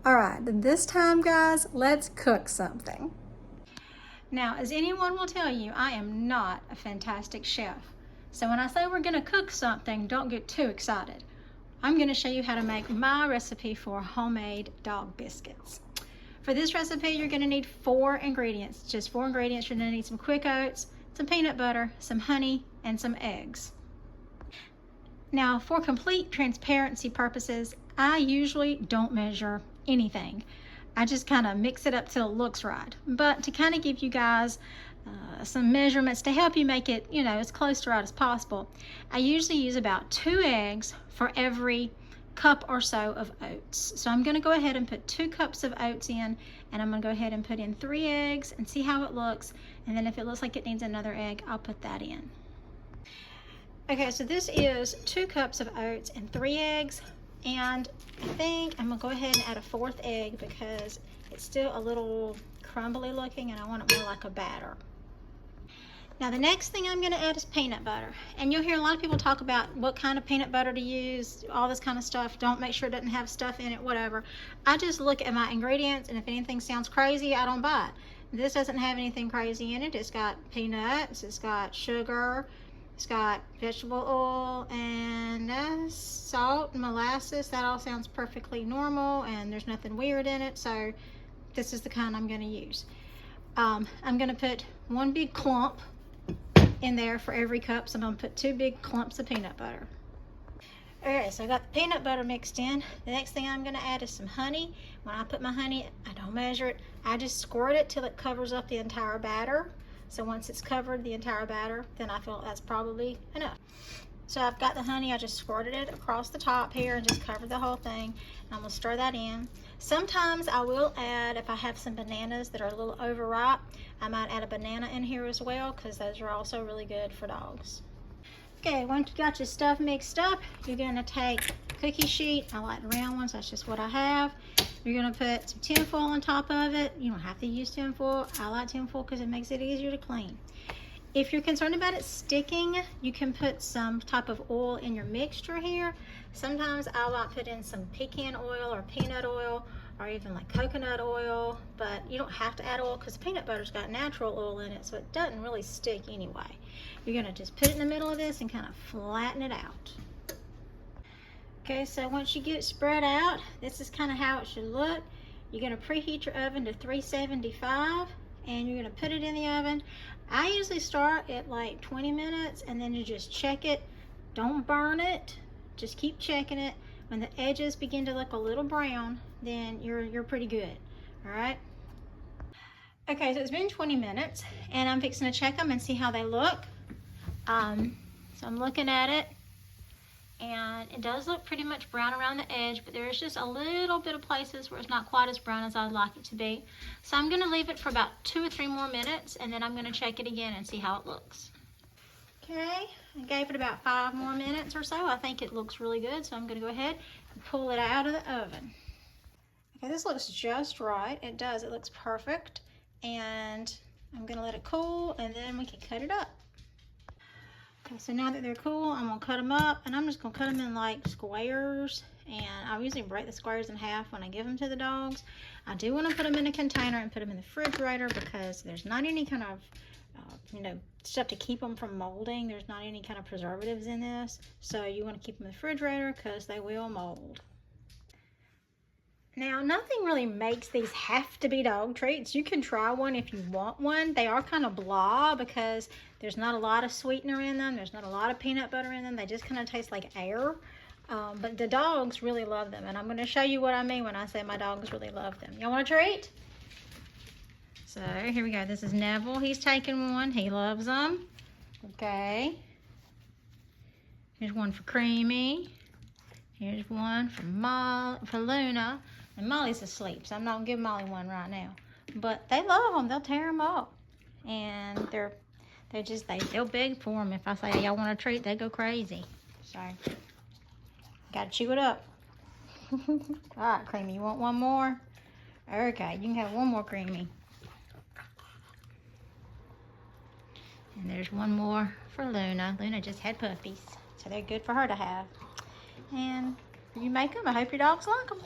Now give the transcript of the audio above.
All right, this time, guys, let's cook something. Now, as anyone will tell you, I am not a fantastic chef. So when I say we're gonna cook something, don't get too excited. I'm gonna show you how to make my recipe for homemade dog biscuits. For this recipe, you're gonna need 4 ingredients, just 4 ingredients. You're gonna need some quick oats, some peanut butter, some honey, and some eggs. Now, for complete transparency purposes, I usually don't measure anything. I just kind of mix it up till it looks right. But to kind of give you guys some measurements to help you make it, as close to right as possible, I usually use about 2 eggs for every cup or so of oats. So I'm going to go ahead and put 2 cups of oats in, and I'm going to go ahead and put in 3 eggs and see how it looks. And then if it looks like it needs another egg, I'll put that in. Okay, so this is 2 cups of oats and 3 eggs. And I think I'm gonna go ahead and add a 4th egg because it's still a little crumbly looking and I want it more like a batter. Now the next thing I'm gonna add is peanut butter. And you'll hear a lot of people talk about what kind of peanut butter to use, all this kind of stuff. Don't make sure it doesn't have stuff in it, whatever. I just look at my ingredients, and if anything sounds crazy, I don't buy it. This doesn't have anything crazy in it. It's got peanuts, it's got sugar, it's got vegetable oil and salt and molasses. That all sounds perfectly normal and there's nothing weird in it, so this is the kind I'm going to use. I'm going to put 1 big clump in there for every cup, so I'm going to put 2 big clumps of peanut butter. Alright, so I got the peanut butter mixed in. The next thing I'm going to add is some honey. When I put my honey, I don't measure it. I just squirt it till it covers up the entire batter. So once it's covered the entire batter, then I feel that's probably enough. So I've got the honey, I just squirted it across the top here and just covered the whole thing. And I'm gonna stir that in. Sometimes I will add, if I have some bananas that are a little overripe, I might add a banana in here as well, because those are also really good for dogs. Okay, once you got your stuff mixed up, you're gonna take a cookie sheet. I like the round ones, that's just what I have. You're gonna put some tin foil on top of it. You don't have to use tin foil. I like tin foil because it makes it easier to clean. If you're concerned about it sticking, you can put some type of oil in your mixture here. Sometimes I like put in some pecan oil or peanut oil or even like coconut oil, but you don't have to add oil because peanut butter's got natural oil in it, so it doesn't really stick anyway. You're gonna just put it in the middle of this and kind of flatten it out. Okay, so once you get it spread out, this is kind of how it should look. You're gonna preheat your oven to 375 and you're gonna put it in the oven. I usually start at like 20 minutes and then you just check it. Don't burn it, just keep checking it. When the edges begin to look a little brown, then you're pretty good, all right? Okay, so it's been 20 minutes and I'm fixing to check them and see how they look. So I'm looking at it, and it does look pretty much brown around the edge, but there's just a little bit of places where it's not quite as brown as I'd like it to be. So I'm gonna leave it for about 2 or 3 more minutes, and then I'm gonna check it again and see how it looks. Okay, I gave it about 5 more minutes or so. I think it looks really good, so I'm gonna go ahead and pull it out of the oven. Okay, this looks just right. It does, it looks perfect. And I'm gonna let it cool, and then we can cut it up. Okay, so now that they're cool, I'm gonna cut them up, and I'm just gonna cut them in like squares. And I usually break the squares in half when I give them to the dogs. I do want to put them in a container and put them in the refrigerator because there's not any kind of stuff to keep them from molding. There's not any kind of preservatives in this, so you want to keep them in the refrigerator because they will mold. Now, nothing really makes these have to be dog treats. You can try one if you want one. They are kind of blah because there's not a lot of sweetener in them. There's not a lot of peanut butter in them. They just kind of taste like air. But the dogs really love them. And I'm going to show you what I mean when I say my dogs really love them. Y'all want a treat? So, here we go. This is Neville. He's taking one. He loves them. Okay. Here's one for Creamy. Here's one for Luna. And Molly's asleep, so I'm not gonna give Molly one right now. But they love them. They'll tear them up, and they'll beg for them. If I say, y'all want a treat, they go crazy. So gotta chew it up. All right, Creamy, you want one more? Okay, you can have one more, Creamy. And there's one more for Luna. Luna just had puppies, so they're good for her to have. And you make them. I hope your dogs like them.